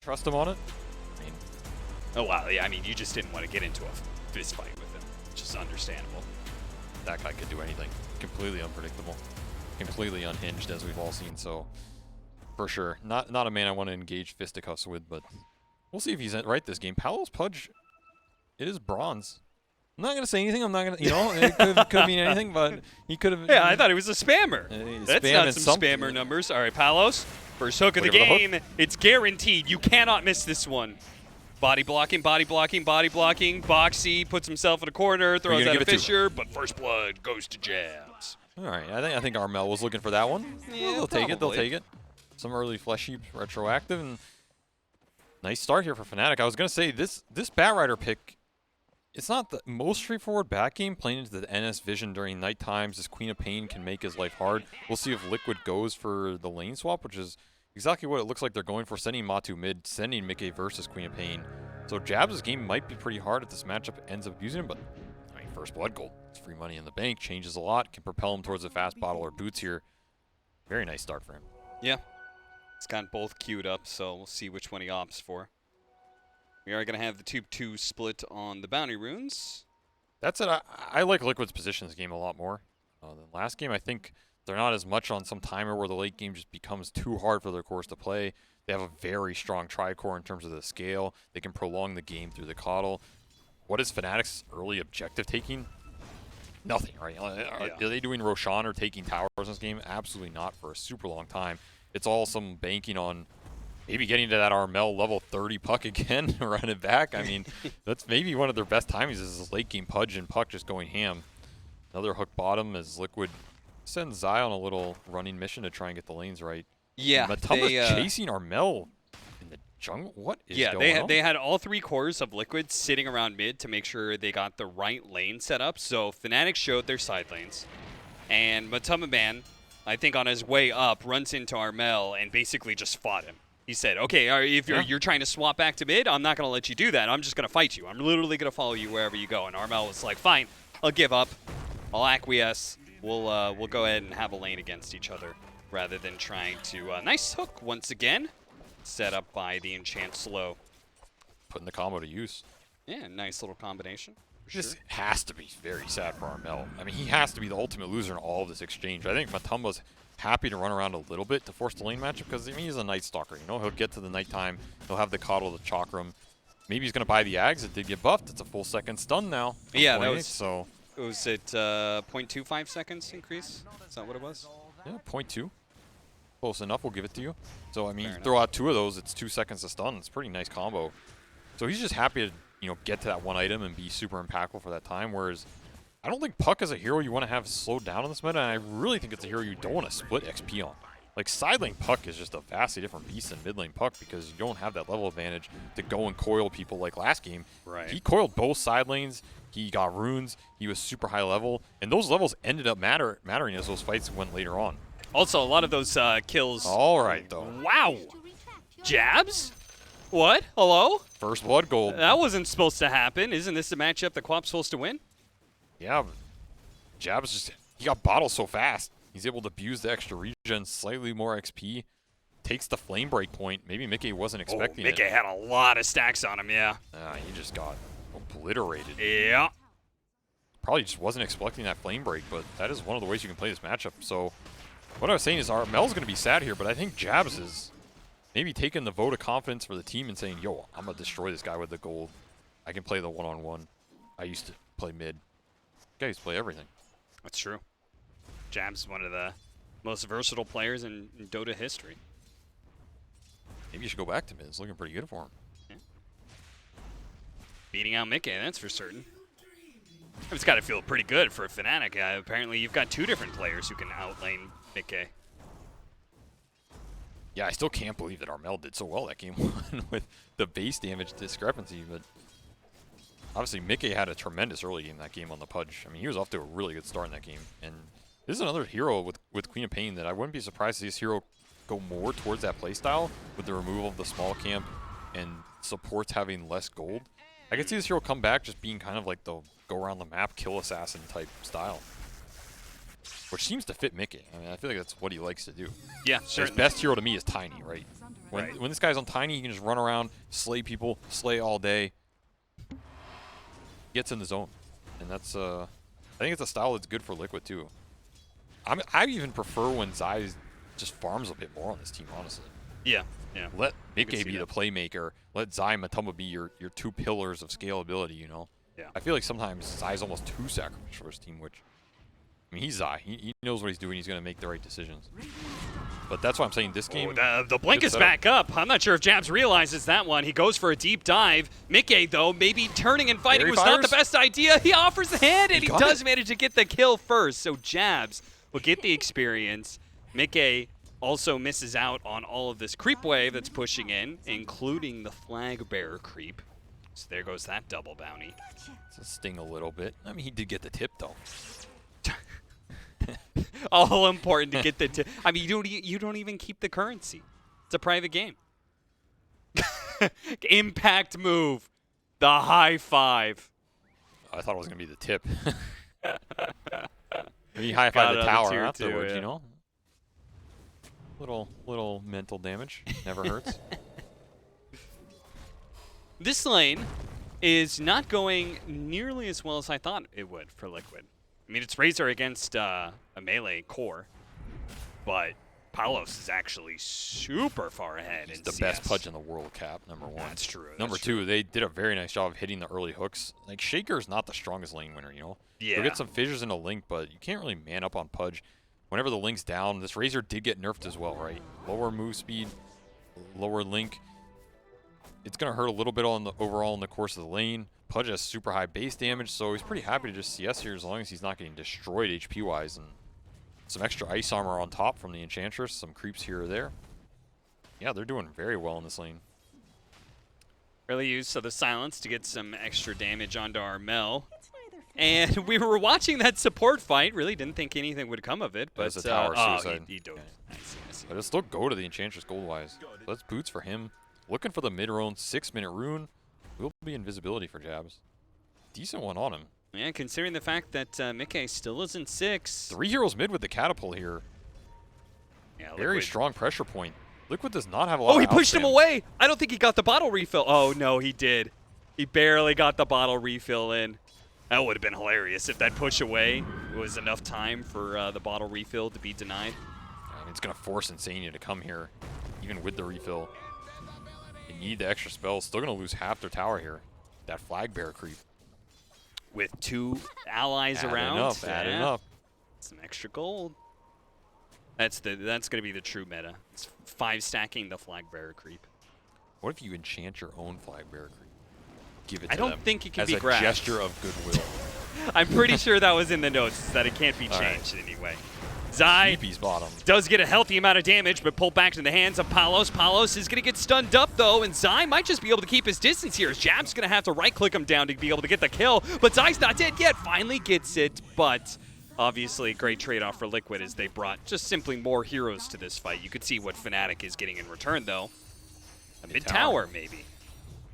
trust him on it. I mean, oh wow, yeah. I mean, you just didn't want to get into a fist fight with him, which is understandable. that guy could do anything. Completely unpredictable, completely unhinged, as we've all seen. So, for sure, not a man I want to engage fisticuffs with. But we'll see if he's right this game. Paolo's Pudge, it is bronze. I'm not gonna say anything. I'm not gonna, it could mean anything, but he could have. Yeah, I thought he was a spammer. That's not some something. spammer numbers. All right, Palos, first hook of the Looking for the game. It's guaranteed. You cannot miss this one. Body blocking, body blocking, body blocking. Boxy puts himself in a corner, throws out a Fisher, but first blood goes to Jabs. All right, I think Armel was looking for that one. Yeah, they'll take it. They'll take it. Some early Flesh Heap retroactive, and nice start here for Fnatic. I was gonna say this Batrider pick. It's not the most straightforward back game. Playing into the NS vision during night times, this Queen of Pain can make his life hard. We'll see if Liquid goes for the lane swap, which is exactly what it looks like they're going for, sending Matu mid, sending Mickey versus Queen of Pain. So Jabs' game might be pretty hard if this matchup ends up using him, but I mean, first blood gold. It's free money in the bank, changes a lot, can propel him towards a fast bottle or boots here. Very nice start for him. Yeah, it's got both queued up, so we'll see which one he opts for. We are going to have the Tube 2 split on the bounty runes. That's it. I like Liquid's position this game a lot more than last game. I think they're not as much on some timer where the late game just becomes too hard for their cores to play. They have a very strong tri-core in terms of the scale. They can prolong the game through the coddle. What is Fnatic's early objective taking? Nothing, right? Are they doing Roshan or taking towers in this game? Absolutely not for a super long time. It's all some banking on maybe getting to that Armel level 30 puck again, run it back. I mean, that's maybe one of their best timings is this late game Pudge and puck just going ham. Another hook bottom as Liquid sends Zai on a little running mission to try and get the lanes right. Yeah. Matumba's chasing Armel in the jungle. What is going on? They had all three cores of Liquid sitting around mid to make sure they got the right lane set up. So Fnatic showed their side lanes. And Matumba, I think on his way up, runs into Armel and basically just fought him. He said, okay, if you're trying to swap back to mid, I'm not going to let you do that. I'm just going to fight you. I'm literally going to follow you wherever you go. And Armel was like, fine, I'll give up. I'll acquiesce. We'll go ahead and have a lane against each other rather than trying to... nice hook once again. Set up by the Enchant Slow. Putting the combo to use. Yeah, nice little combination. This has to be very sad for Armel. I mean, he has to be the ultimate loser in all of this exchange. I think Matumba's happy to run around a little bit to force the lane matchup because I mean, he's a Night Stalker. He'll get to the nighttime. He'll have the coddle, the chakram. Maybe he's going to buy the Ags. It did get buffed. It's a full second stun now. Yeah, that was... So was it 0.25 seconds increase? Is that what it was? Yeah, 0.2. Close enough. We'll give it to you. So, I mean, throw out 2 of those. It's 2 seconds to stun. It's a pretty nice combo. So he's just happy to, get to that one item and be super impactful for that time, whereas I don't think Puck is a hero you want to have slowed down in this meta, and I really think it's a hero you don't want to split XP on. Like, side lane Puck is just a vastly different beast than mid lane Puck because you don't have that level advantage to go and coil people like last game. Right. He coiled both side lanes, he got runes, he was super high level, and those levels ended up mattering as those fights went later on. Also, a lot of those kills... All right, though. Wow! Jabs? What? Hello? First blood gold. That wasn't supposed to happen. Isn't this the matchup that Quap's supposed to win? Yeah, but Jabs just, he got bottled so fast. He's able to abuse the extra regen, slightly more XP, takes the flame break point. Maybe Mickey wasn't expecting Mickey had a lot of stacks on him, yeah. He just got obliterated. Yeah. Probably just wasn't expecting that flame break, but that is one of the ways you can play this matchup. So what I was saying is Armel's going to be sad here, but I think Jabs is maybe taking the vote of confidence for the team and saying, yo, I'm going to destroy this guy with the gold. I can play the one-on-one. I used to play mid. Guys play everything. That's true. Jabs is one of the most versatile players in Dota history. Maybe you should go back to mid. It's looking pretty good for him. Yeah. Beating out Mickey, that's for certain. It's got to feel pretty good for Fnatic. Apparently, you've got 2 different players who can outlane Mickey. Yeah, I still can't believe that Armel did so well that game 1 with the base damage discrepancy, but obviously Mickey had a tremendous early game that game on the Pudge. I mean, he was off to a really good start in that game, and this is another hero with Queen of Pain that I wouldn't be surprised to see this hero go more towards that playstyle with the removal of the small camp and supports having less gold. I could see this hero come back just being kind of like the go around the map, kill assassin type style, which seems to fit Mickey. I mean, I feel like that's what he likes to do. Yeah, His best hero to me is Tiny, right? When this guy's on Tiny, he can just run around, slay people, slay all day. Gets in the zone. And that's, I think it's a style that's good for Liquid, too. I even prefer when Zai just farms a bit more on this team, honestly. Yeah, yeah. Let Mickey be the playmaker. Let Zai and Matamba be your two pillars of scalability, you know? Yeah. I feel like sometimes Zai's almost too sacrificial for his team, which, I mean, he's Zai. He knows what he's doing. He's going to make the right decisions. But that's why I'm saying this game. The blink is back up. I'm not sure if Jabs realizes that one. He goes for a deep dive. Mickey, though, maybe turning and fighting was not the best idea. He offers the hand, and he does manage to get the kill first. So Jabs will get the experience. Mickey also misses out on all of this creep wave that's pushing in, including the flag bearer creep. So there goes that double bounty. It's a sting a little bit. I mean, he did get the tip, though. All important to get the tip. I mean, you don't even keep the currency. It's a private game. Impact move. The high five. I thought it was going to be the tip. Maybe high five the tower afterwards, you know? Little mental damage. Never hurts. This lane is not going nearly as well as I thought it would for Liquid. I mean, it's Razor against a melee core, but Palos is actually super far ahead. He's the best Pudge in the world, Cap, number one. That's true. Number two, they did a very nice job of hitting the early hooks. Like, Shaker is not the strongest lane winner, you know? Yeah. You'll get some fissures in a Link, but you can't really man up on Pudge. Whenever the Link's down, this Razor did get nerfed as well, right? Lower move speed, lower Link. It's going to hurt a little bit on the overall in the course of the lane. Pudge has super high base damage, so he's pretty happy to just CS here as long as he's not getting destroyed HP-wise. And some extra ice armor on top from the Enchantress, some creeps here or there. Yeah, they're doing very well in this lane. Early use of the silence to get some extra damage onto our Mel. And we were watching that support fight. Really didn't think anything would come of it. But it's a tower suicide. He dove. Yeah. I see. But it'll still go to the Enchantress gold-wise. So that's boots for him. Looking for the mid-roam 6-minute rune. Will be invisibility for Jabs. Decent one on him. Yeah, considering the fact that Mickey still isn't 6. 3 heroes mid with the catapult here. Yeah, very strong pressure point. Liquid does not have a lot of Oh, he pushed him outspam. away. I don't think he got the bottle refill. Oh, no, he did. He barely got the bottle refill in. That would have been hilarious if that push away was enough time for the bottle refill to be denied. I mean, it's going to force Insania to come here, even with the refill. They need the extra spells. Still going to lose half their tower here. That flag bearer creep. With 2 allies around. Adding up. Some extra gold. That's going to be the true meta. It's 5 stacking the flag bearer creep. What if you enchant your own flag bearer creep? Give it to I don't them think it can as be a grabbed. gesture of goodwill. I'm pretty sure that was in the notes, that it can't be changed in any way. Zai bottom. does get a healthy amount of damage, but pulled back to the hands of Palos. Palos is going to get stunned up, though, and Zai might just be able to keep his distance here. Jab's going to have to right-click him down to be able to get the kill, but Zai's not dead yet. Finally gets it, but obviously great trade-off for Liquid as they brought just simply more heroes to this fight. You could see what Fnatic is getting in return, though. A mid-tower, maybe.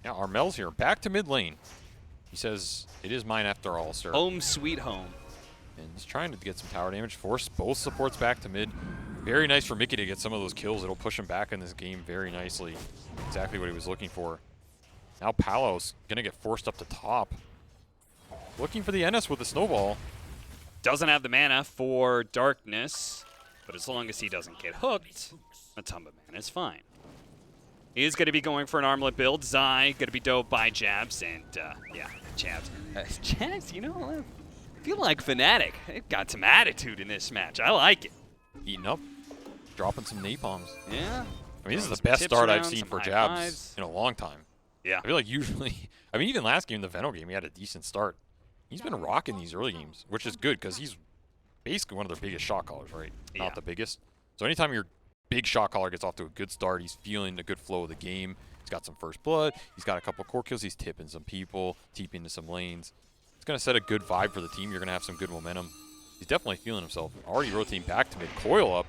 Yeah, Armel's here. Back to mid lane. He says, it is mine after all, sir. Home sweet home. And he's trying to get some tower damage. Force both supports back to mid. Very nice for Mickey to get some of those kills. It'll push him back in this game very nicely. Exactly what he was looking for. Now Palos going to get forced up to top. Looking for the NS with the snowball. Doesn't have the mana for Darkness, but as long as he doesn't get hooked, Matamba Man is fine. He is going to be going for an armlet build. Zai going to be dove by Jabs, and yeah, Jabs. Jabs, you know, I feel like Fnatic. They've got some attitude in this match. I like it. Eating up. Dropping some napalms. Yeah. I mean, this is the best start I've seen for Jabs in a long time. Yeah. I feel like usually, I mean, even last game, the Veno game, he had a decent start. He's been rocking these early games, which is good because he's basically one of their biggest shot callers, right? Yeah. Not the biggest. So anytime your big shot caller gets off to a good start, he's feeling the good flow of the game. He's got some first blood. He's got a couple core kills. He's tipping some people, TPing into some lanes. It's going to set a good vibe for the team. You're going to have some good momentum. He's definitely feeling himself. Already rotating back to mid. Coil up.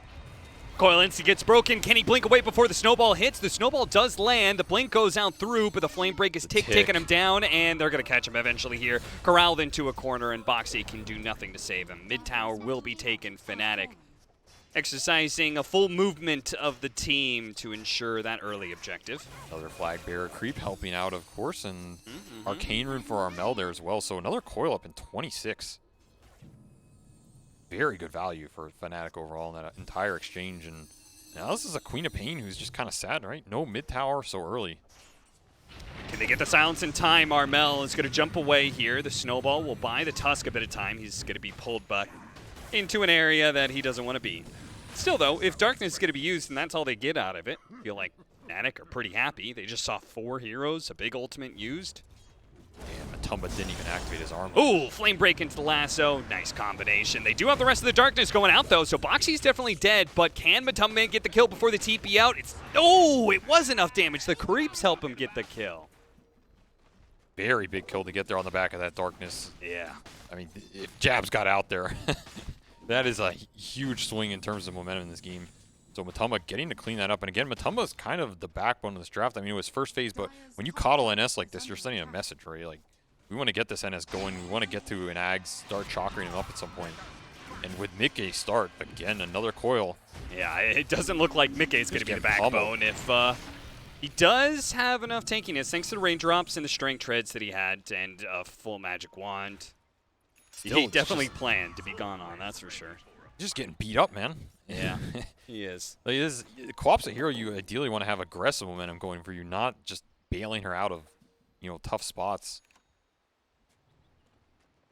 Coil Instant gets broken. Can he blink away before the snowball hits? The snowball does land. The blink goes out through, but the flame break is taking him down, and they're going to catch him eventually here. Corralled into a corner, and Boxy can do nothing to save him. Mid tower will be taken. Fnatic exercising a full movement of the team to ensure that early objective. Another flag bearer creep helping out, of course, and Arcane Rune for Armel there as well. So another coil up in 26. Very good value for Fnatic overall in that entire exchange. And now this is a Queen of Pain who's just kind of sad, right? No mid tower so early. Can they get the silence in time? Armel is going to jump away here. The snowball will buy the Tusk a bit of time. He's going to be pulled back into an area that he doesn't want to be. Still, though, if Darkness is going to be used and that's all they get out of it, I feel like Fnatic are pretty happy. They just saw 4 heroes, a big ultimate used. And Matumba didn't even activate his armor. Ooh, flame break into the lasso. Nice combination. They do have the rest of the Darkness going out, though, so Boxy's definitely dead, but can Matumba get the kill before the TP out? Oh, it was enough damage. The creeps help him get the kill. Very big kill to get there on the back of that Darkness. Yeah. I mean, if Jabs got out there, that is a huge swing in terms of momentum in this game. So Matumba getting to clean that up. And again, Matumba is kind of the backbone of this draft. I mean, it was first phase, but when you coddle NS like this, you're sending a message, right? Like, we want to get this NS going. We want to get to an Ags, start chakring him up at some point. And with Mickey start, again, another coil. Yeah, it doesn't look like Mickey's going to be the backbone. If he does have enough tankiness, thanks to the raindrops and the strength treads that he had and a full magic wand. Still, he definitely planned to be gone on, that's for sure. Just getting beat up, man. Yeah, he is. Like, Quap's a hero you ideally want to have aggressive momentum going for you, not just bailing her out of, tough spots.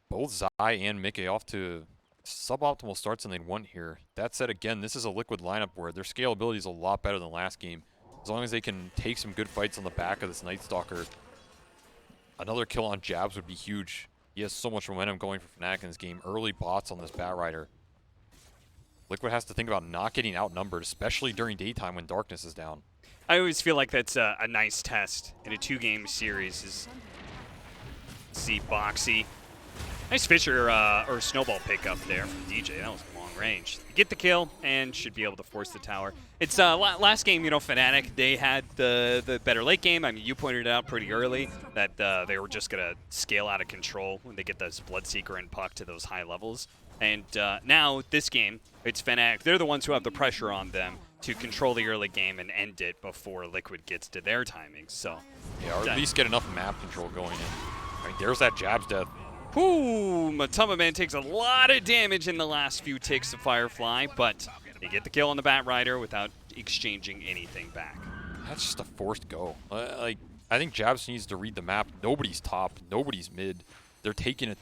Both Zai and Mickey off to suboptimal starts and they won here. That said, again, this is a Liquid lineup where their scalability is a lot better than last game. As long as they can take some good fights on the back of this Night Stalker, another kill on Jabs would be huge. He has so much momentum going for Fnatic in this game. Early bots on this Bat Rider. Liquid has to think about not getting outnumbered, especially during daytime when Darkness is down. I always feel like that's a nice test in a 2-game series. Is see Boxy. Nice Fisher or Snowball pickup there from DJ. That was long range. Get the kill and should be able to force the tower. It's last game, Fnatic, they had the better late game. I mean, you pointed it out pretty early that they were just going to scale out of control when they get this Bloodseeker and Puck to those high levels. And now, this game, it's Fnatic. They're the ones who have the pressure on them to control the early game and end it before Liquid gets to their timing. So, yeah, or at least get enough map control going in. I mean, there's that Jabs death. Ooh, Matumba Man takes a lot of damage in the last few ticks of Firefly, but they get the kill on the Bat Rider without exchanging anything back. That's just a forced go. I think Jabs needs to read the map. Nobody's top, nobody's mid. They're taking a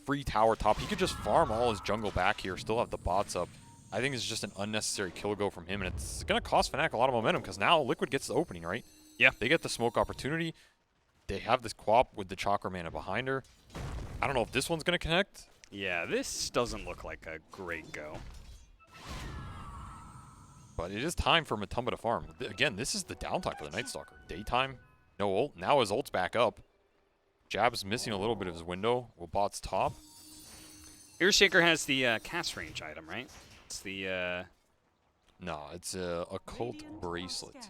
free tower top. He could just farm all his jungle back here, still have the bots up. I think it's just an unnecessary kill go from him, and it's going to cost Fnatic a lot of momentum because now Liquid gets the opening, right? Yeah. They get the smoke opportunity. They have this Quap with the Chakra Mana behind her. I don't know if this one's going to connect. Yeah, this doesn't look like a great go. But it is time for Matumba to farm. Again, this is the downtime for the Night Stalker. Daytime, no ult. Now his ult's back up. Jab's missing a little bit of his window. Will bot's top. Earshaker has the cast range item, right? It's the... No, it's a occult bracelet.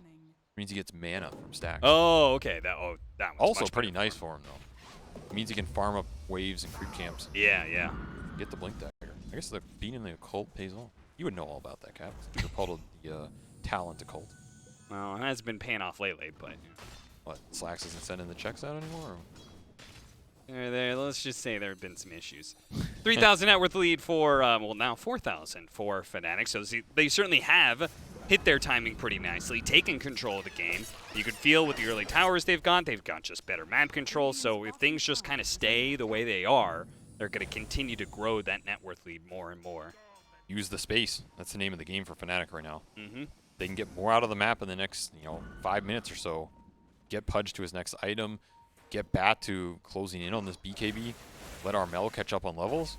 Means he gets mana from stacks. Oh, okay. That one's also much pretty better nice for him, though. It means he can farm up waves and creep camps. Yeah, yeah. Get the blink dagger. I guess the being in the occult pays off. You would know all about that, Cap. You're part of the talent occult. Well, it has been paying off lately, but... What, Slacks isn't sending the checks out anymore? There, let's just say there have been some issues. 3,000 net worth lead for, well, now 4,000 for Fnatic. So they certainly have hit their timing pretty nicely, taken control of the game. You could feel with the early towers they've got just better map control. So if things just kind of stay the way they are, they're going to continue to grow that net worth lead more and more. Use the space. That's the name of the game for Fnatic right now. Mm-hmm. They can get more out of the map in the next, 5 minutes or so. Get Pudge to his next item. Get Bat to closing in on this BKB. Let Armel catch up on levels.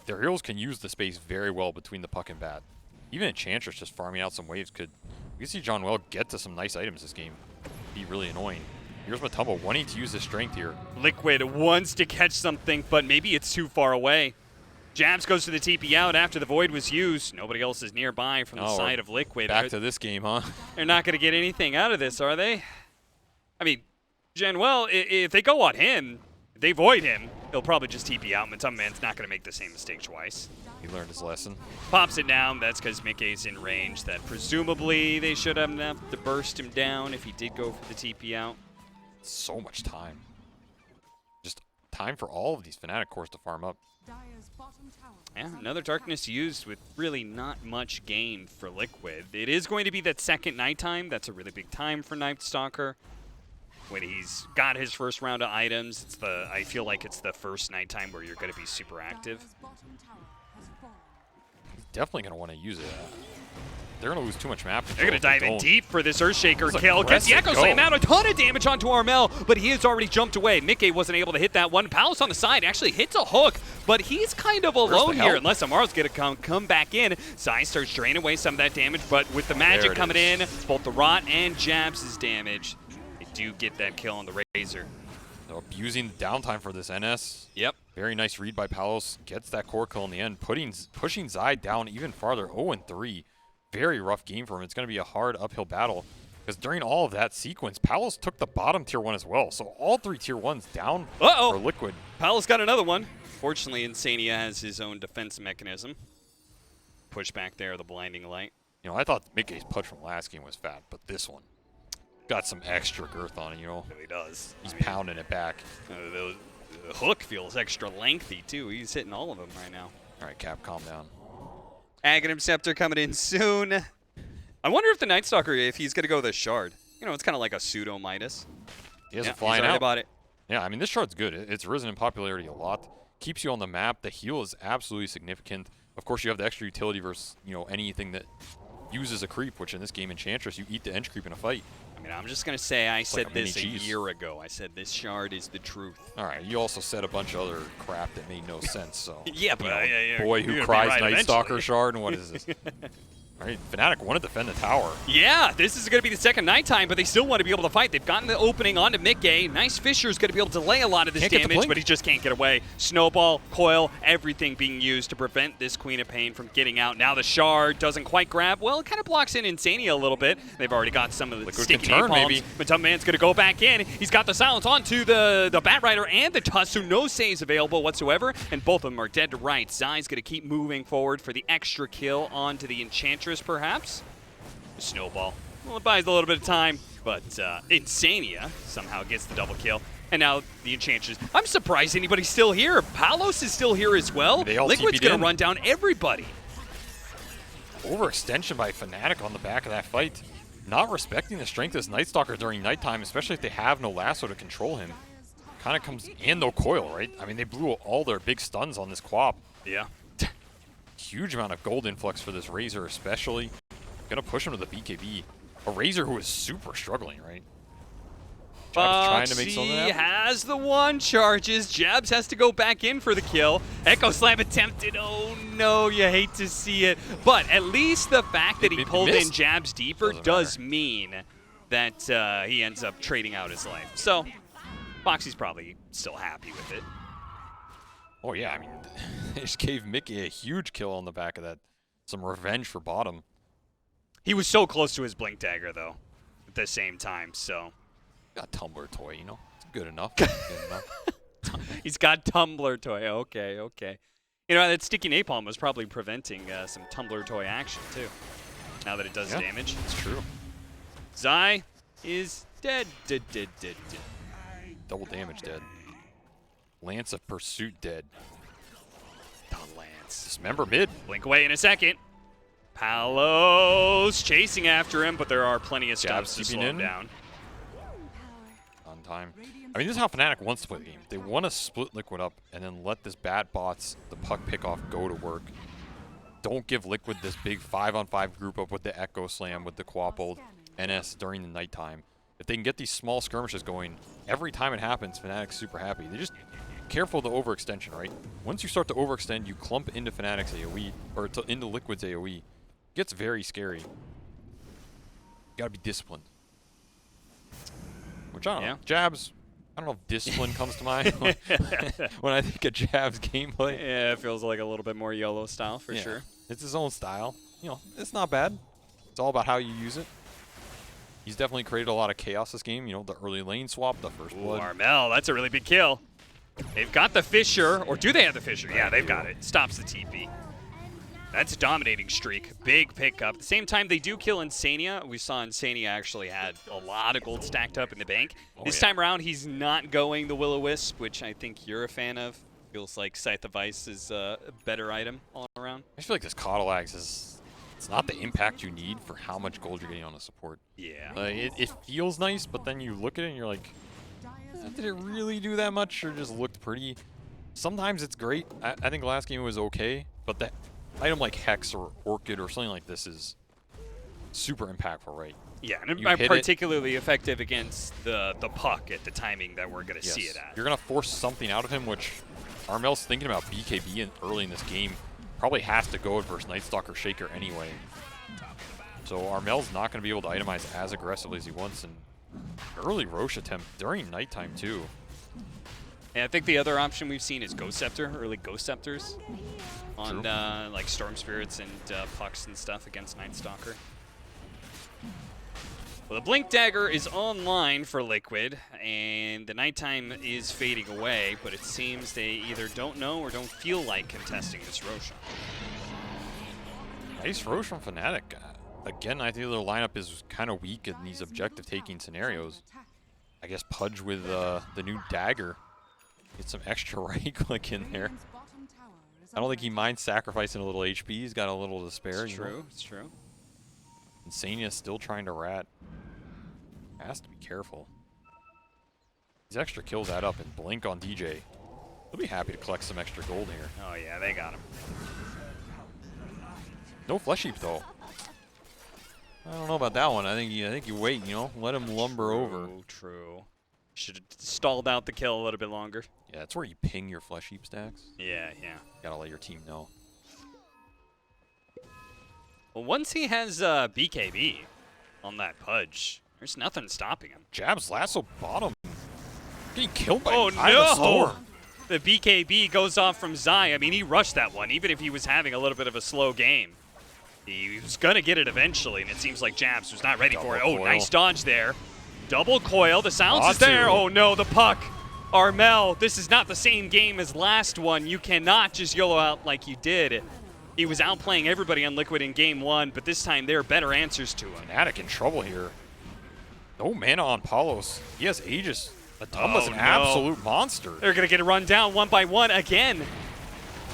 Their heroes can use the space very well between the Puck and Bat. Even Enchantress just farming out some waves could... We can see John Well get to some nice items this game. Be really annoying. Here's Matumba wanting to use his strength here. Liquid wants to catch something, but maybe it's too far away. Jabs goes to the TP out after the Void was used. Nobody else is nearby from the side of Liquid. Back to this game, huh? They're not going to get anything out of this, are they? I mean, Genwell, if they go on him, they void him, He'll probably just TP out. Man's not going to make the same mistake twice. He learned his lesson. Pops it down. That's because Mickey's in range. That presumably they should have enough to burst him down if he did go for the TP out. So much time. Just time for all of these Fnatic cores to farm up. Yeah, another Darkness used with really not much gain for Liquid. It is going to be that second nighttime. That's a really big time for Night Stalker. When he's got his first round of items, I feel like it's the first nighttime where you're going to be super active. He's definitely going to want to use it. They're going to lose too much map control. They're going to dive in deep for this Earthshaker kill. Gets the Echo go. Slam out, a ton of damage onto Armel, but he has already jumped away. Mickey wasn't able to hit that one. Palace on the side actually hits a hook, but he's kind of alone here unless Amaro's going to come back in. Zai starts draining away some of that damage, but with the magic coming in, both the Rot and Jabs' damage, they do get that kill on the Razor. So abusing the downtime for this NS. Yep. Very nice read by Palos. Gets that core kill in the end, pushing Zai down even farther. 0-3. Very rough game for him. It's going to be a hard uphill battle because during all of that sequence, Palos took the bottom tier 1 as well. So all 3 tier 1s down for Liquid. Palos got another one. Fortunately, Insania has his own defense mechanism. Push back there, the blinding light. You know, I thought Mickey's push from last game was fat, but this one got some extra girth on it, you know. It really does. He's pounding it back. The hook feels extra lengthy, too. He's hitting all of them right now. All right, Cap, calm down. Aghanim Scepter coming in soon. I wonder if the Night Stalker, if he's going to go with a shard. You know, it's kind of like a pseudo Midas. He has a flying out. About it. Yeah, I mean, this shard's good. It's risen in popularity a lot. Keeps you on the map. The heal is absolutely significant. Of course, you have the extra utility versus, you know, anything that uses a creep, which in this game, Enchantress, you eat the Ench creep in a fight. I mean, I'm just going to say I said like this a year ago. I said this shard is the truth. All right, you also said a bunch of other crap that made no sense. So yeah, but boy who cries Night Stalker shard, and what is this? All right, Fnatic want to defend the tower. Yeah, this is going to be the second nighttime, but they still want to be able to fight. They've gotten the opening onto Mickey. Nice Fisher's going to be able to delay a lot of this damage, but he just can't get away. Snowball, coil, everything being used to prevent this Queen of Pain from getting out. Now the shard doesn't quite grab. Well, it kind of blocks in Insania a little bit. They've already got some of the sticky napalms. Matum Man's going to go back in. He's got the silence onto the Bat Rider and the Tusk, so no saves available whatsoever, and both of them are dead to rights. Zai's going to keep moving forward for the extra kill onto the Enchantress, perhaps. Snowball. Well, it buys a little bit of time, but Insania somehow gets the double kill. And now the Enchantress. I'm surprised anybody's still here. Palos is still here as well. Liquid's going to run down everybody. Overextension by Fnatic on the back of that fight. Not respecting the strength of this Night Stalker during nighttime, especially if they have no lasso to control him. Kind of comes, and no coil, right? I mean, they blew all their big stuns on this Quap. Yeah. Huge amount of gold influx for this Razor especially. Gonna push him to the BKB. A Razor who is super struggling, right? Jabs trying to make something happen. Has the one, charges. Jabs has to go back in for the kill. Echo Slam attempted. Oh no, you hate to see it. But at least the fact that he pulled in Jabs deeper does mean that he ends up trading out his life. So Foxy's probably still happy with it. Oh yeah, I mean, they just gave Mickey a huge kill on the back of that. Some revenge for bottom. He was so close to his Blink Dagger, though, at the same time, so. Got Tumbler Toy, you know? It's good enough. Good enough. He's got Tumbler Toy. Okay, okay. You know, that Sticky Napalm was probably preventing some Tumbler Toy action, too, now that it does damage. It's true. Zai is dead. Double damage dead. Lance of Pursuit dead. The Lance. Dismember mid. Blink away in a second. Palos chasing after him, but there are plenty of stuns to slow him down. On time. I mean, this is how Fnatic wants to play the game. They want to split Liquid up and then let this Bat Bots, the puck pickoff, go to work. Don't give Liquid this big 5-on-5 group up with the Echo Slam, with the Quappled NS during the nighttime. If they can get these small skirmishes going, every time it happens, Fnatic's super happy. They just careful of the overextension, right? Once you start to overextend, you clump into Fnatic's AoE, or into Liquid's AoE. It gets very scary. You gotta be disciplined. Which I don't know. Jabs, I don't know if discipline comes to mind when I think of Jabs gameplay. Yeah, it feels like a little bit more YOLO style for sure. It's his own style. You know, it's not bad. It's all about how you use it. He's definitely created a lot of chaos this game. You know, the early lane swap, the first blood. Armel, that's a really big kill. They've got the Fissure, or do they have the Fissure? Yeah, they've got it. Stops the TP. That's a dominating streak. Big pickup. At the same time, they do kill Insania. We saw Insania actually had a lot of gold stacked up in the bank. This time around, he's not going the Will-O-Wisp, which I think you're a fan of. Feels like Scythe of Ice is a better item all around. I feel like this Coddle Axe is... It's not the impact you need for how much gold you're getting on a support. Yeah. It feels nice, but then you look at it and you're like, did it really do that much or just looked pretty? Sometimes it's great. I think last game it was okay, but that item like Hex or Orchid or something like this is super impactful, right? Yeah, and You hit particularly effective against the puck at the timing that we're going to see it at. You're going to force something out of him, which Armel's thinking about BKB early in this game. Probably has to go versus Night Stalker Shaker anyway. So Armel's not going to be able to itemize as aggressively as he wants. And early Roche attempt during nighttime too. And I think the other option we've seen is Ghost Scepter, early Ghost Scepters on like Storm Spirits and pucks and stuff against Night Stalker. Well, the Blink Dagger is online for Liquid, and the nighttime is fading away, but it seems they either don't know or don't feel like contesting this Roshan. Nice Roche from Fnatic. Again, I think their lineup is kind of weak in these objective-taking scenarios. I guess Pudge with the new Dagger. Get some extra right-click in there. I don't think he minds sacrificing a little HP. He's got a little to spare. It's true, it's true. Insania still trying to rat. Has to be careful. These extra kills add up, and Blink on DJ. They'll be happy to collect some extra gold here. Oh yeah, they got him. No Flesh Heap though. I don't know about that one. I think you wait, you know, let him lumber over. True. Should have stalled out the kill a little bit longer. Yeah, that's where you ping your Flesh Heap stacks. Yeah, yeah. Gotta let your team know. Well, once he has BKB on that Pudge, there's nothing stopping him. Jabs lasso bottom. Getting killed by the Storm. The BKB goes off from Zai. I mean, he rushed that one, even if he was having a little bit of a slow game. He was going to get it eventually, and it seems like Jabs was not ready for it. Oh, nice dodge there. Double coil. The sounds is there. Oh, no, the puck. Armel, this is not the same game as last one. You cannot just YOLO out like you did. He was outplaying everybody on Liquid in game one, but this time there are better answers to him. Fnatic in trouble here. No mana on Palos. He has Aegis. Atumba's an absolute monster. They're going to get a run down one by one again.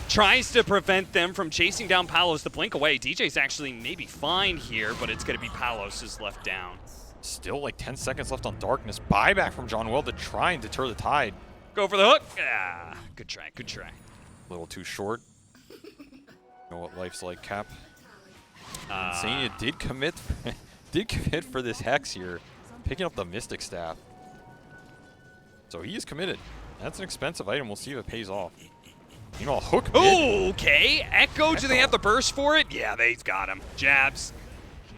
Tries to prevent them from chasing down Palos. The blink away. DJ's actually maybe fine here, but it's going to be Palos is left down. Still like 10 seconds left on Darkness. Buyback from John Well to try and deter the tide. Go for the hook. Ah, good try, good try. A little too short. You know what life's like, Cap. Insania did commit for this Hex here. Picking up the Mystic Staff. So he is committed. That's an expensive item. We'll see if it pays off. Meanwhile, Hook mid. Okay. Echo, do they have the burst for it? Yeah, they've got him. Jabs.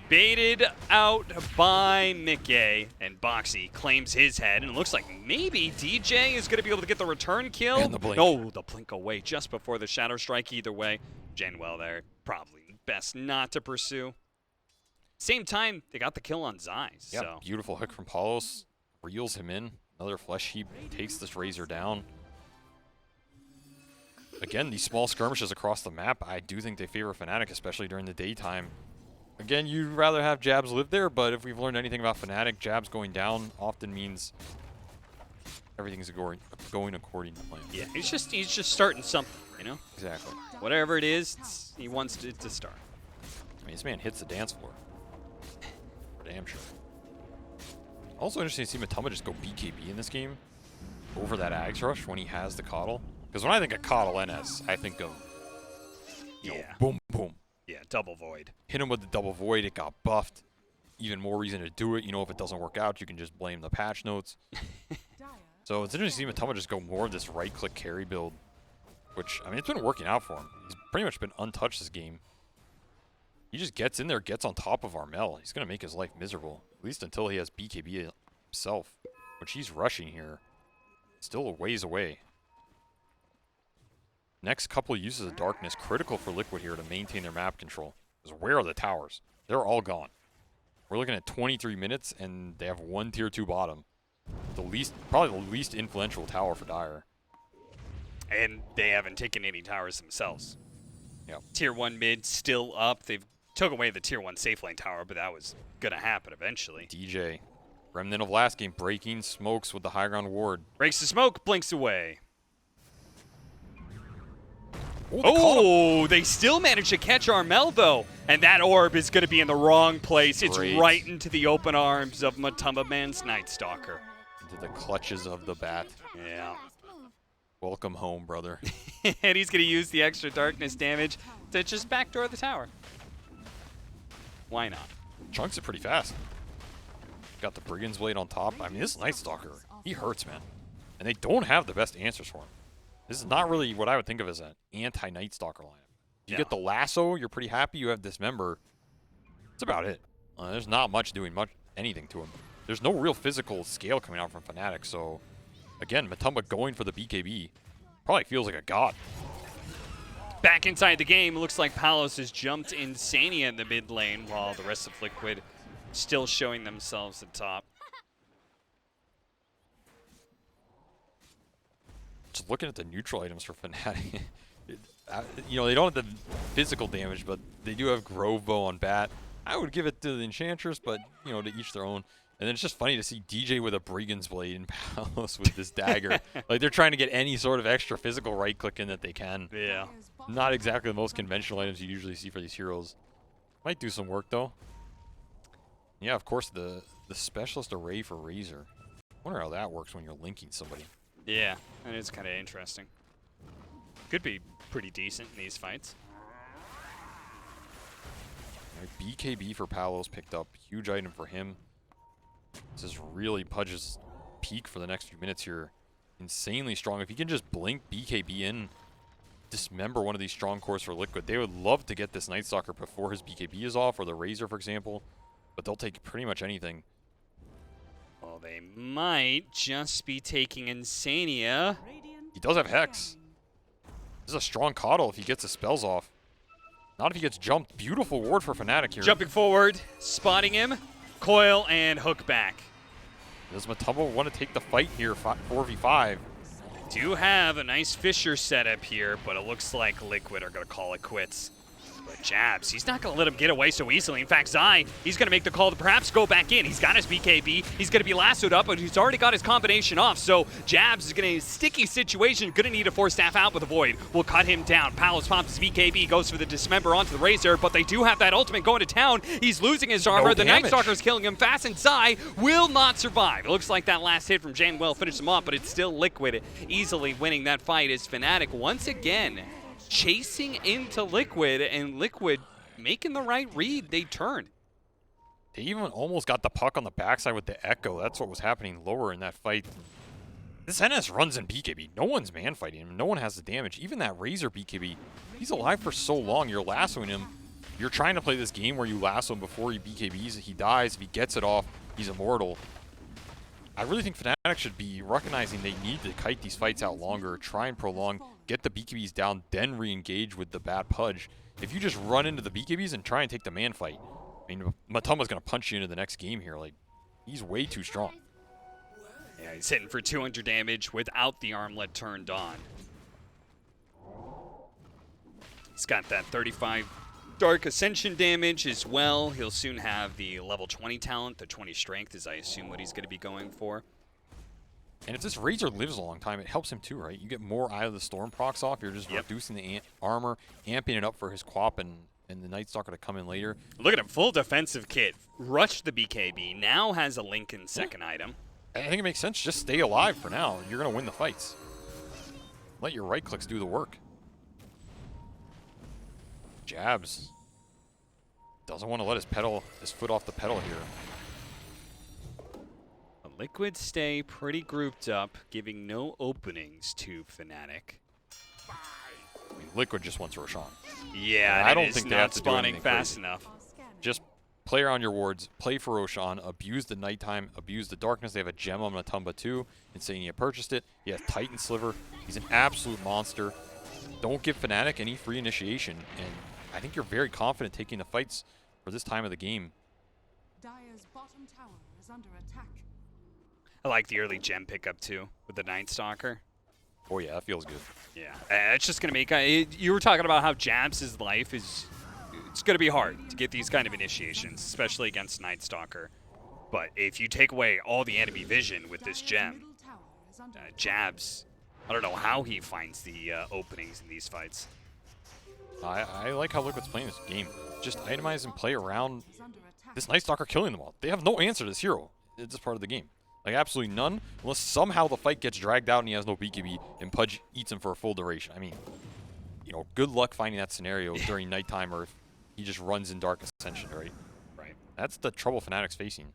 Baited out by Mickey, and Boxy claims his head, and it looks like maybe DJ is going to be able to get the return kill. And the blink. No, the blink away just before the Shadow Strike. Either way, Genwell there, probably best not to pursue. Same time, they got the kill on Zai. Yeah, so. beautiful hook from Palos. Reels him in. Another Flesh Heap takes this Razor down. Again, these small skirmishes across the map, I do think they favor Fnatic, especially during the daytime. Again, you'd rather have Jabs live there, but if we've learned anything about Fnatic, Jabs going down often means everything's going according to plan. Yeah, he's just starting something, you know? Exactly. Whatever it is, he wants it to start. I mean, this man hits the dance floor. For damn sure. Also interesting to see Matuma just go BKB in this game over that Ags Rush when he has the Coddle. Because when I think of Coddle NS, I think of, you know, boom, boom. Yeah, double void. Hit him with the double void, it got buffed. Even more reason to do it. You know, if it doesn't work out, you can just blame the patch notes. So it's interesting to see Matuma just go more of this right-click carry build, which, I mean, it's been working out for him. He's pretty much been untouched this game. He just gets in there, gets on top of Armel. He's going to make his life miserable, at least until he has BKB himself, which he's rushing here. Still a ways away. Next couple uses of Darkness, critical for Liquid here to maintain their map control. Because where are the towers? They're all gone. We're looking at 23 minutes, and they have one tier 2 bottom. The least, probably the least influential tower for Dire. And they haven't taken any towers themselves. Yep. Tier 1 mid still up. They've took away the Tier 1 safe lane tower, but that was going to happen eventually. DJ, remnant of last game, breaking smokes with the high ground ward. Breaks the smoke, blinks away. Oh, They still managed to catch Armel, though. And that orb is going to be in the wrong place. It's Great. right into the open arms of Matumba Man's Night Stalker. into the clutches of the bat. Yeah. Welcome home, brother. And he's going to use the extra darkness damage to just backdoor the tower. Why not? Chunks it pretty fast. Got the Brigand's Blade on top. I mean, this Night Stalker, he hurts, man. And they don't have the best answers for him. This is not really what I would think of as an anti-Night Stalker lineup. If you get the lasso, you're pretty happy. You have Dismember. That's about it. There's not much doing anything to him. There's no real physical scale coming out from Fnatic, so again, Matumba going for the BKB probably feels like a god. Back inside the game, it looks like Palos has jumped Insania in the mid lane while the rest of Liquid still showing themselves at top. Just looking at the neutral items for Fnatic, you know, they don't have the physical damage, but they do have Grove Bow on bat. I would give it to the Enchantress, but, you know, to each their own. And then it's just funny to see DJ with a Brigand's Blade and Palos with this dagger. Like, they're trying to get any sort of extra physical right-click in that they can. Yeah. Not exactly the most conventional items you usually see for these heroes. Might do some work, though. Yeah, of course, the Specialist Array for Razor. Wonder how that works when you're linking somebody. Yeah, and it's kind of interesting. Could be pretty decent in these fights. Right, BKB for Palos picked up. Huge item for him. This is really Pudge's peak for the next few minutes here. Insanely strong. If he can just blink BKB in, dismember one of these strong cores for Liquid, they would love to get this Night Stalker before his BKB is off, or the Razor, for example. But they'll take pretty much anything. Well, they might just be taking Insania. He does have Hex. This is a strong Coddle if he gets his spells off. Not if he gets jumped. Beautiful ward for Fnatic here. Jumping forward, spotting him, coil, and hook back. Does Matumba want to take the fight here, 4v5? Do have a nice Fisher setup here, but it looks like Liquid are going to call it quits. But Jabs, he's not going to let him get away so easily. In fact, Zai, he's going to make the call to perhaps go back in. He's got his BKB. He's going to be lassoed up, but he's already got his combination off. So Jabs is going to be in a sticky situation. Going to need a Force Staff out with a Void. Will cut him down. Palos pops his BKB, goes for the Dismember onto the Razor, but they do have that ultimate going to town. He's losing his armor. The Night Stalker's killing him fast, and Zai will not survive. It looks like that last hit from Jan will finish him off, but it's still Liquid easily winning that fight as Fnatic once again chasing into Liquid, and Liquid making the right read. They turn. They even almost got the puck on the backside with the Echo. That's what was happening lower in that fight. This NS runs in BKB. No one's man fighting him. No one has the damage. Even that Razor BKB, he's alive for so long. You're lassoing him. You're trying to play this game where you lasso him before he BKBs. He dies. If he gets it off, he's immortal. I really think Fnatic should be recognizing they need to kite these fights out longer, try and prolong, get the BKBs down, then re-engage with the bad Pudge. If you just run into the BKBs and try and take the man fight, I mean, Matumba's going to punch you into the next game here. Like, he's way too strong. Yeah, he's hitting for 200 damage without the armlet turned on. He's got that 35 Dark Ascension damage as well. He'll soon have the level 20 talent. The 20 strength is, I assume, what he's going to be going for. And if this Razor lives a long time, it helps him too, right? You get more Eye of the Storm procs off. You're just reducing the armor, amping it up for his Quap and the Night Stalker to come in later. Look at him, full defensive kit. Rushed the BKB, now has a Lincoln second item. I think it makes sense. Just stay alive for now. You're going to win the fights. Let your right clicks do the work. Jabs doesn't want to let his foot off the pedal here. Liquid stay pretty grouped up, giving no openings to Fnatic. I mean, Liquid just wants Roshan. Yeah, I don't think they have to do spawning anything fast crazy. enough. Just play around your wards, play for Roshan, abuse the nighttime, abuse the darkness. They have a gem on Matumba too. Insania purchased it. He has Titan Sliver. He's an absolute monster. Don't give Fnatic any free initiation, and I think you're very confident taking the fights for this time of the game. Dire's bottom tower is under attack. I like the early gem pickup too with the Night Stalker. Oh yeah, that feels good. Yeah, it's just going to make... you were talking about how Jabs' life is... It's going to be hard to get these kind of initiations, especially against Night Stalker. But if you take away all the enemy vision with this gem, Middle tower is under Jabs, I don't know how he finds the openings in these fights. I like how Liquid's playing this game. Just itemize and play around is under attack. this Night Stalker killing them all. They have no answer to this hero. It's just part of the game. Like, absolutely none, unless somehow the fight gets dragged out and he has no BKB and Pudge eats him for a full duration. I mean, you know, good luck finding that scenario during nighttime or if he just runs in Dark Ascension, right? Right. That's the trouble Fnatic's facing.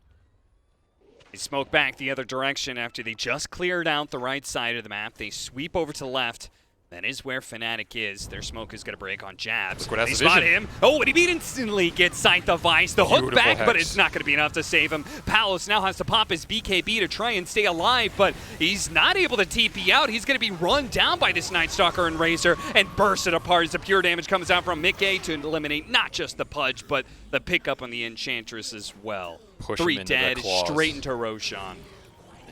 They smoke back the other direction after they just cleared out the right side of the map. They sweep over to the left. That is where Fnatic is. Their smoke is going to break on Jabs. Liquid has They the spot vision. him. Oh, and he instantly gets Scythe Device. The hook Beautiful back, but hex. it's not going to be enough to save him. Palos now has to pop his BKB to try and stay alive, but he's not able to TP out. He's going to be run down by this Night Stalker and Razor and burst it apart as the pure damage comes out from Mickey to eliminate not just the Pudge, but the pickup on the Enchantress as well. Push him 3 into the dead, claws. straight into Roshan.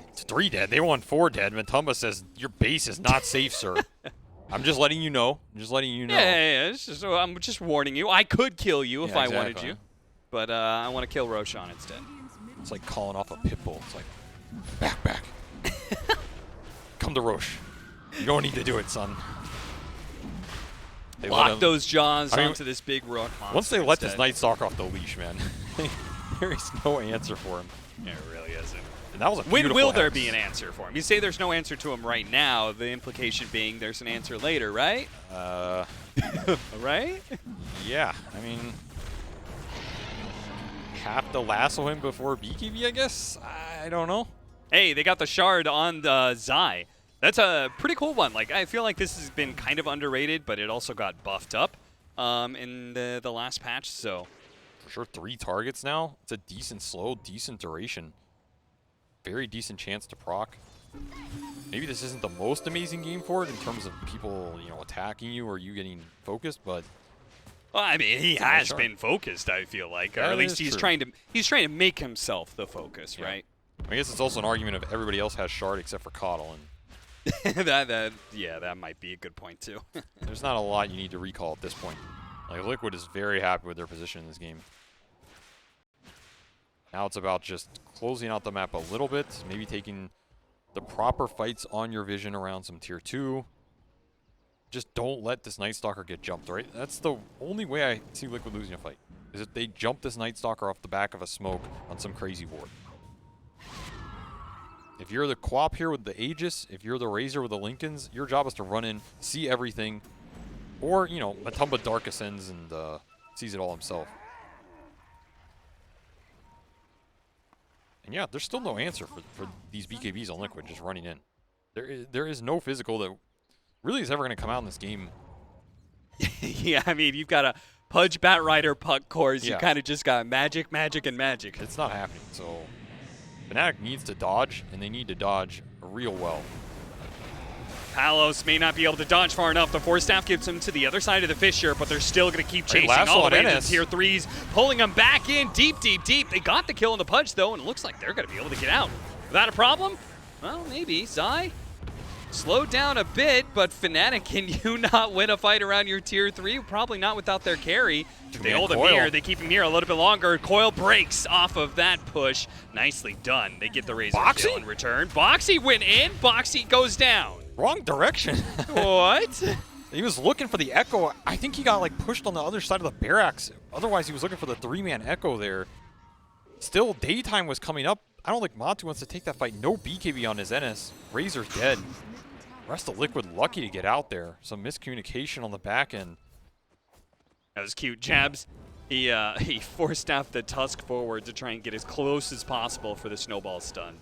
It's 3 dead. They want 4 dead. Matumba says, your base is not safe, sir. I'm just letting you know. I'm just letting you know. Yeah. It's just, I'm just warning you. I could kill you if Yeah, I wanted exactly. you, but I want to kill Roshan instead. It's like calling off a pit bull. It's like, back. Come to Roche. You don't need to do it, son. They let Lock him- those jaws I mean, onto this big rock monster. Once they let this instead. Night Stalker off the leash, man, there is no answer for him. Yeah, it really isn't. And that was a When beautiful will there hex. be an answer for him? You say there's no answer to him right now. The implication being there's an answer later, right? Right? Yeah. I mean, have to lasso him before BKB, I guess? I don't know. Hey, they got the shard on the Zai. That's a pretty cool one. Like, I feel like this has been kind of underrated, but it also got buffed up in the last patch. So For sure, 3 targets now. It's a decent slow, decent duration. Very decent chance to proc. Maybe this isn't the most amazing game for it in terms of people, you know, attacking you or you getting focused, but well, I mean, he It's a nice has shard. been focused. I feel like, or That at least is he's true. trying to make himself the focus, Yeah. right? I guess it's also an argument of everybody else has shard except for Coddle, and that might be a good point too. there's not a lot you need to recall at this point. Like, Liquid is very happy with their position in this game. Now it's about just closing out the map a little bit, maybe taking the proper fights on your vision around some tier 2. Just don't let this Night Stalker get jumped, right? That's the only way I see Liquid losing a fight, is if they jump this Night Stalker off the back of a smoke on some crazy ward. If you're the Quap here with the Aegis, if you're the Razor with the Lincolns, your job is to run in, see everything, or, you know, Matumba Dark ascends and sees it all himself. And yeah, there's still no answer for these BKBs on Liquid just running in. There is no physical that really is ever going to come out in this game. Yeah, I mean, you've got a Pudge, Bat Rider, Puck cores. You Yeah. kind of just got magic, and magic. It's not happening, so Fnatic needs to dodge, and they need to dodge real well. Palos may not be able to dodge far enough. The Force Staff gives him to the other side of the fissure, but they're still going to keep chasing lasso all the on way into NS. tier 3s, pulling them back in deep. They got the kill on the Pudge, though, and it looks like they're going to be able to get out. Without a problem? Well, maybe. Zai slowed down a bit, but Fnatic, can you not win a fight around your tier 3? Probably not without their carry. If they Man, hold him Coil. here, they keep him here a little bit longer. Coil breaks off of that push. Nicely done. They get the Razor Boxy? kill in return. Boxy went in. Boxy goes down. Wrong direction. What? He was looking for the Echo. I think he got like pushed on the other side of the barracks. Otherwise, he was looking for the 3-man Echo there. Still, daytime was coming up. I don't think Matu wants to take that fight. No BKB on his NS. Razor's dead. Rest of Liquid lucky to get out there. Some miscommunication on the back end. That was cute. Jabs, he forced out the Tusk forward to try and get as close as possible for the snowball stun.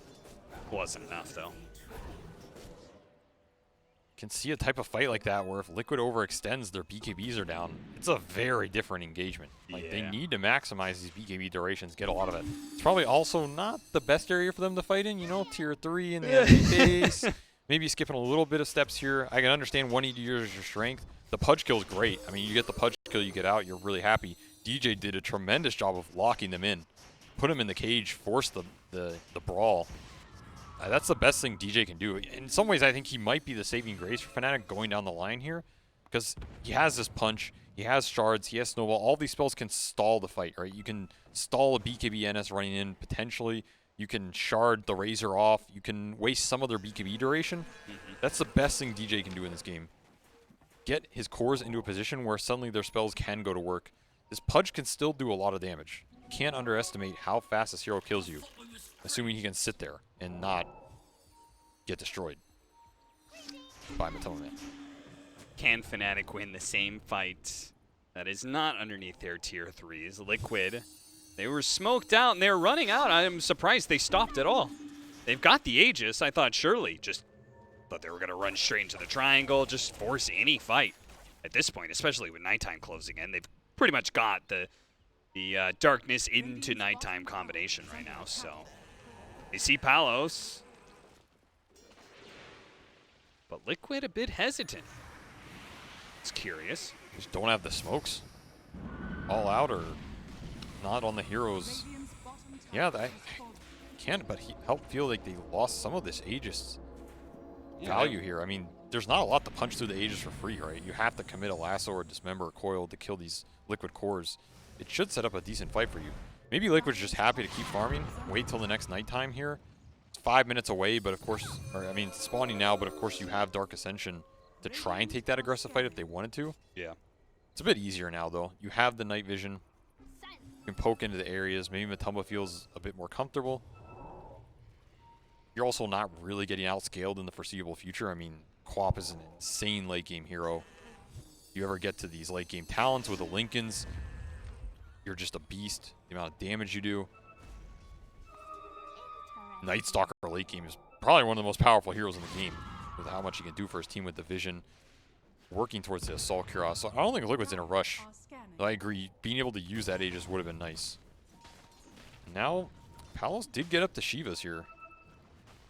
Wasn't enough, though. Can see a type of fight like that where if Liquid overextends, their BKBs are down. It's a very different engagement. Like, they Yeah. need to maximize these BKB durations, get a lot of it. It's probably also not the best area for them to fight in, you know, tier 3 in the enemy base. Maybe skipping a little bit of steps here. I can understand wanting to use your strength. The Pudge kill is great. I mean, you get the Pudge kill, you get out, you're really happy. DJ did a tremendous job of locking them in. Put them in the cage, force the brawl. That's the best thing DJ can do. In some ways, I think he might be the saving grace for Fnatic going down the line here, because he has this punch, he has shards, he has snowball. All these spells can stall the fight, right? You can stall a BKB NS running in potentially. You can shard the Razor off. You can waste some of their BKB duration. That's the best thing DJ can do in this game. Get his cores into a position where suddenly their spells can go to work. This Pudge can still do a lot of damage. You can't underestimate how fast this hero kills you, assuming he can sit there and not get destroyed by Matoma Man. Can Fnatic win the same fight that is not underneath their tier 3s? Liquid, they were smoked out and they're running out. I'm surprised they stopped at all. They've got the Aegis. I thought surely just thought they were going to run straight into the triangle, just force any fight at this point, especially with nighttime closing in. They've pretty much got the darkness into nighttime combination right now. So they see Palos, but Liquid a bit hesitant. It's curious. Just don't have the smokes all out or not on the heroes. Yeah, I can't but help feel like they lost some of this Aegis value here. I mean, there's not a lot to punch through the Aegis for free, right? You have to commit a lasso or dismember or coil to kill these Liquid cores. It should set up a decent fight for you. Maybe Liquid's just happy to keep farming, wait till the next nighttime here. It's 5 minutes away, but of course, it's spawning now, but of course you have Dark Ascension to try and take that aggressive fight if they wanted to. Yeah. It's a bit easier now, though. You have the night vision. You can poke into the areas. Maybe Matamba feels a bit more comfortable. You're also not really getting outscaled in the foreseeable future. I mean, Quap is an insane late game hero. You ever get to these late game talents with the Lincolns, you're just a beast. The amount of damage you do. Night Stalker late game is probably one of the most powerful heroes in the game with how much he can do for his team with the vision. Working towards the Assault Cuirass. So I don't think Liquid's in a rush. I agree. Being able to use that Aegis would have been nice. Now, Palos did get up to Shivas here.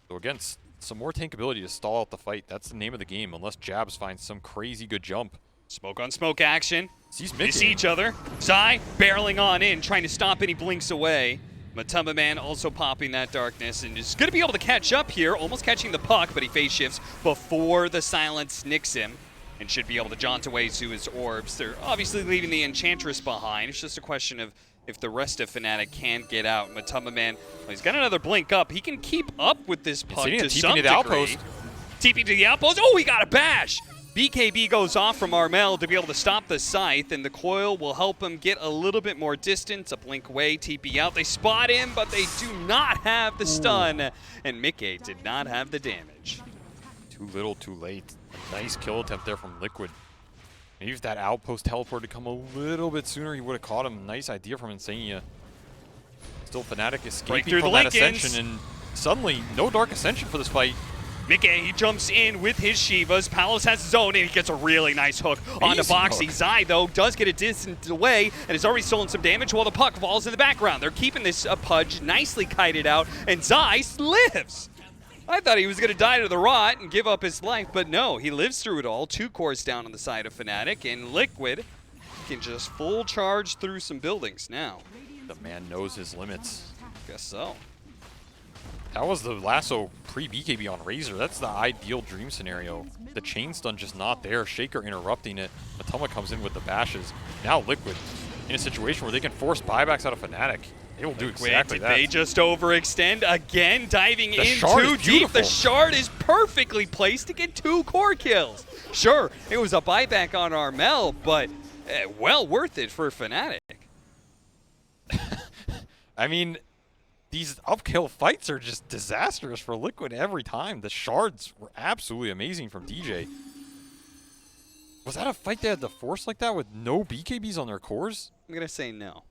So again, some more tankability to stall out the fight. That's the name of the game, unless Jabs finds some crazy good jump. Smoke on smoke action. They see each other. Zai barreling on in, trying to stop any blinks away. Matamba Man also popping that darkness and is going to be able to catch up here, almost catching the puck, but he phase shifts before the silence nicks him and should be able to jaunt away to his orbs. They're obviously leaving the Enchantress behind. It's just a question of if the rest of Fnatic can get out. Matamba Man, well, he's got another blink up. He can keep up with this puck to some degree. Outpost. TP to the outpost. Oh, he got a bash! BKB goes off from Armel to be able to stop the Scythe, and the coil will help him get a little bit more distance. A blink away, TP out. They spot him, but they do not have the stun, and Mickey did not have the damage. Too little, too late. A nice kill attempt there from Liquid. Maybe if that outpost teleport had come a little bit sooner, he would have caught him. Nice idea from Insania. Still Fnatic escaping from that Ascension, and suddenly no Dark Ascension for this fight. Mickey, he jumps in with his Shivas. Palos has his own, and he gets a really nice hook onto Boxy. Zai, though, does get a distance away and has already stolen some damage while the puck falls in the background. They're keeping this Pudge nicely kited out, and Zai lives. I thought he was going to die to the rot and give up his life, but no, he lives through it all. 2 cores down on the side of Fnatic, and Liquid can just full charge through some buildings now. The man knows his limits. Guess so. That was the lasso pre-BKB on Razor. That's the ideal dream scenario. The chain stun just not there. Shaker interrupting it. Matoma comes in with the bashes. Now Liquid in a situation where they can force buybacks out of Fnatic. They will do exactly that. They just overextend again, diving in too deep. Beautiful. The shard is perfectly placed to get 2 core kills. Sure, it was a buyback on Armel, but well worth it for Fnatic. I mean, these upkill fights are just disastrous for Liquid every time. The shards were absolutely amazing from DJ. Was that a fight they had to force like that with no BKBs on their cores? I'm going to say no.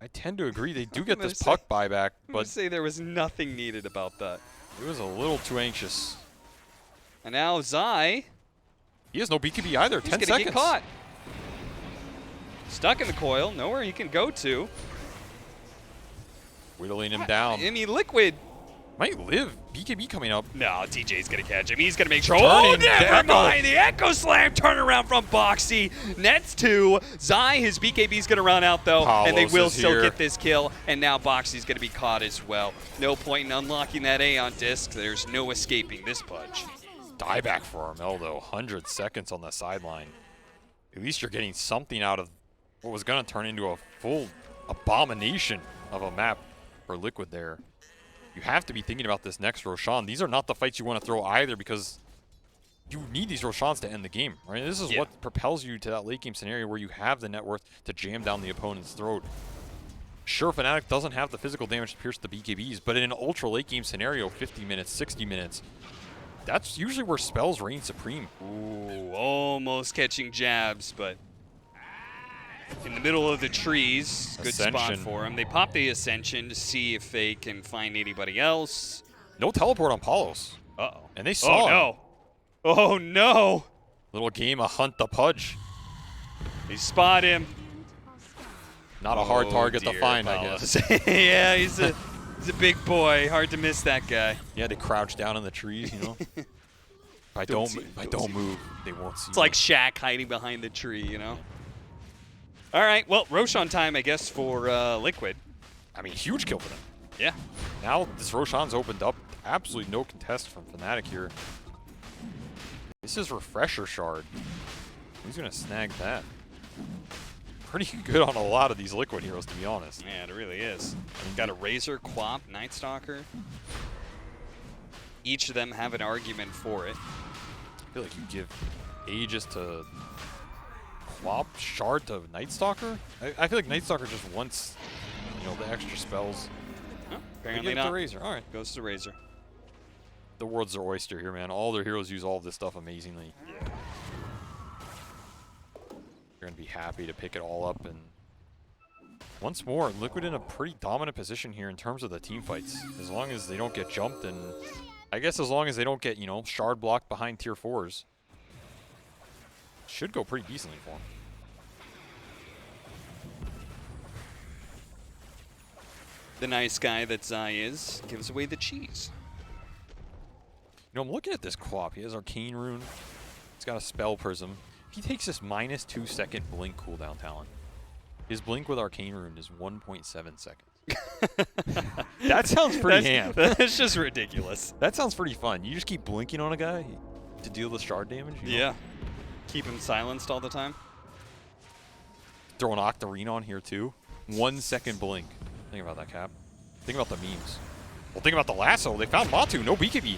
I tend to agree. They do get this puck buyback, but but say there was nothing needed about that. It was a little too anxious. And now Zai. He has no BKB either. 10 seconds. Get caught. Stuck in the coil. Nowhere he can go to. Whittling him down. I mean, Liquid Might live. BKB coming up. No, DJ's gonna catch him. He's gonna make sure. Turning Oh, never Echo. mind. The Echo Slam turnaround from Boxy. Nets 2. Zai, his BKB's gonna run out though, and they Palos will is still here. get this kill. And now Boxy's gonna be caught as well. No point in unlocking that Aeon disc. There's no escaping this pudge. Dieback for Armel though. 100 seconds on the sideline. At least you're getting something out of what was gonna turn into a full abomination of a map for Liquid there. You have to be thinking about this next Roshan. These are not the fights you want to throw either because you need these Roshans to end the game, right? This is what propels you to that late game scenario where you have the net worth to jam down the opponent's throat. Sure, Fnatic doesn't have the physical damage to pierce the BKBs, but in an ultra late game scenario, 50 minutes, 60 minutes, that's usually where spells reign supreme. Ooh, almost catching jabs, but in the middle of the trees, good spot Ascension. for him. They pop the Ascension to see if they can find anybody else. No teleport on Palos. Uh-oh. And they saw him. no. Oh, no. Little game of Hunt the Pudge. They spot him. Not a hard target to dear, find, Palos. I guess. Yeah, he's a big boy. Hard to miss that guy. Yeah, they crouch down in the trees, you know. If I don't move, they won't see. It's like Shaq hiding behind the tree, you know? All right, well, Roshan time, I guess, for Liquid. I mean, huge kill for them. Yeah. Now this Roshan's opened up. Absolutely no contest from Fnatic here. This is Refresher Shard. Who's gonna snag that? Pretty good on a lot of these Liquid heroes, to be honest. Yeah, it really is. Got a Razor, Quap, Night Stalker. Each of them have an argument for it. I feel like you give Aegis to Quap, Shard to Night Stalker. I feel like Night Stalker just wants, you know, the extra spells. Huh? They Apparently give it to not. Razor. All right. Goes to Razor. The world's their oyster here, man. All their heroes use all of this stuff amazingly. Yeah. They're going to be happy to pick it all up. And once more, Liquid in a pretty dominant position here in terms of the team fights. As long as they don't get jumped, and I guess as long as they don't get, you know, shard blocked behind tier 4s. Should go pretty decently for them. The nice guy that Zai is gives away the cheese. You know, I'm looking at this Quap. He has Arcane Rune. He's got a Spell Prism. He takes this -2 second blink cooldown talent. His blink with Arcane Rune is 1.7 seconds. That sounds pretty ham. That's just ridiculous. That sounds pretty fun. You just keep blinking on a guy to deal the shard damage. You know? Yeah. Keep him silenced all the time. Throw an Octarine on here too. 1 second blink. Think about that, Cap. Think about the memes. Well, think about the lasso. They found Matu. No BKB.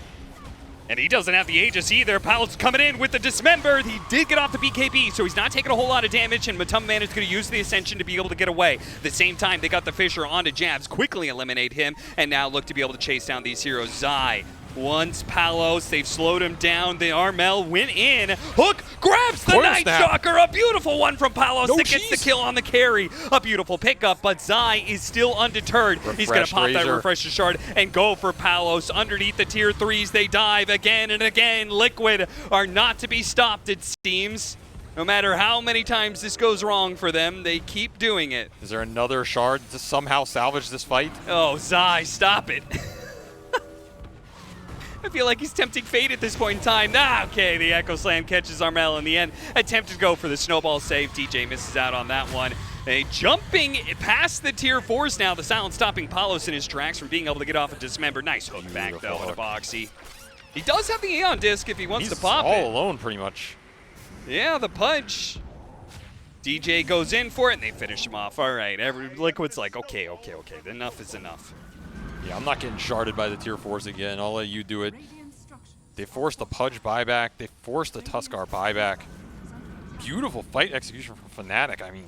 And he doesn't have the Aegis either. Palos coming in with the Dismember. He did get off the BKB, so he's not taking a whole lot of damage, and Matumman is going to use the Ascension to be able to get away. At the same time, they got the Fissure onto Jabs, quickly eliminate him, and now look to be able to chase down these heroes. Zai, once Palos, they've slowed him down. The Armel went in. Hook grabs the Coil Night snap. Stalker. A beautiful one from Palos No that gets the cheese. kill on the carry. A beautiful pickup, but Zai is still undeterred. He's going to Refreshed pop that Razor. Refresher Shard and go for Palos. Underneath the tier 3s, they dive again and again. Liquid are not to be stopped, it seems. No matter how many times this goes wrong for them, they keep doing it. Is there another shard to somehow salvage this fight? Oh, Zai, stop it. I feel like he's tempting fate at this point in time. Okay, the Echo Slam catches Armel in the end. Attempted to go for the snowball save. DJ misses out on that one. Jumping past the tier 4s now. The silence stopping Palos in his tracks from being able to get off a Dismember. Nice hook back, though, Beautiful into hook. Boxy. He does have the Aeon disc if he wants He's to pop all it. alone, pretty much. Yeah, the Pudge. DJ goes in for it, and they finish him off. All right, Liquid's like, okay, enough is enough. Yeah, I'm not getting sharded by the tier 4s again. I'll let you do it. They forced the Pudge buyback. They forced the Tuskar buyback. Beautiful fight execution from Fnatic. I mean,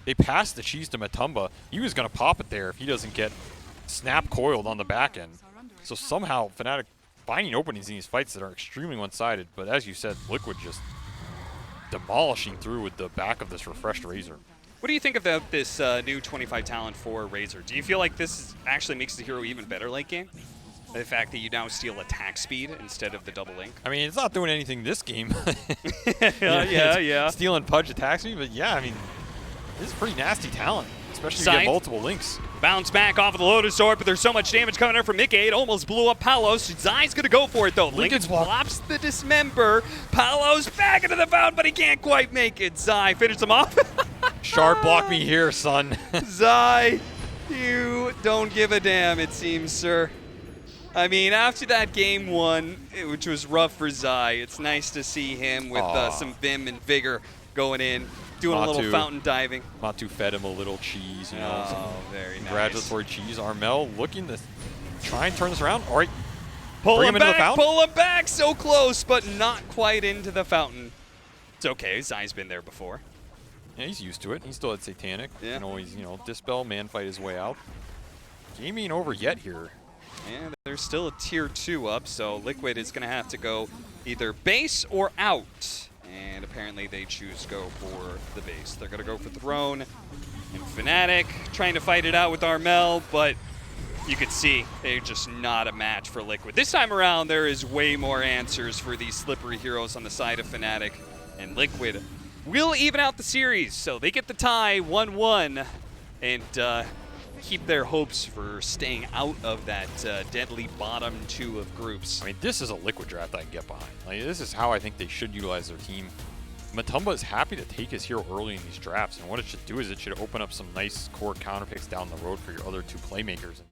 they passed the cheese to Matumba. He was going to pop it there if he doesn't get snap coiled on the back end. So somehow Fnatic finding openings in these fights that are extremely one-sided. But as you said, Liquid just demolishing through with the back of this refreshed Razor. What do you think about this new 25 talent for Razor? Do you feel like this actually makes the hero even better late game? The fact that you now steal attack speed instead of the double link? I mean, it's not doing anything this game. Yeah. Stealing Pudge attacks me, but yeah, I mean, this is pretty nasty talent. especially if you Scythe. get multiple links. Bounce back off of the Lotus Orb, but there's so much damage coming out from Mickey. It almost blew up Palos. Zai's going to go for it, though. Lincoln flops the Dismember. Palos back into the fountain, but he can't quite make it. Zai finishes him off. Shard block me here, son. Zai, you don't give a damn, it seems, sir. I mean, after that game one, which was rough for Zai, it's nice to see him with some vim and vigor going in, doing a little fountain diving. Matu fed him a little cheese, you know. Oh, very nice. Congratulatory cheese. Armel looking to try and turn this around. All right. Pull him into the back, fountain. pull him back, so close, but not quite into the fountain. It's okay, Zai's been there before. Yeah, he's used to it. He still had Satanic. Yeah. Can always, dispel, man fight his way out. Game ain't over yet here. And there's still a tier 2 up, so Liquid is going to have to go either base or out. And apparently they choose to go for the base. They're going to go for Throne and Fnatic, trying to fight it out with Armel, but you could see they're just not a match for Liquid. This time around, there is way more answers for these slippery heroes on the side of Fnatic, and Liquid will even out the series. So they get the tie 1-1 and keep their hopes for staying out of that deadly bottom 2 of groups. I mean, this is a Liquid draft I can get behind. Like, this is how I think they should utilize their team. Matumba is happy to take his hero early in these drafts, and what it should do is it should open up some nice core counter picks down the road for your other 2 playmakers.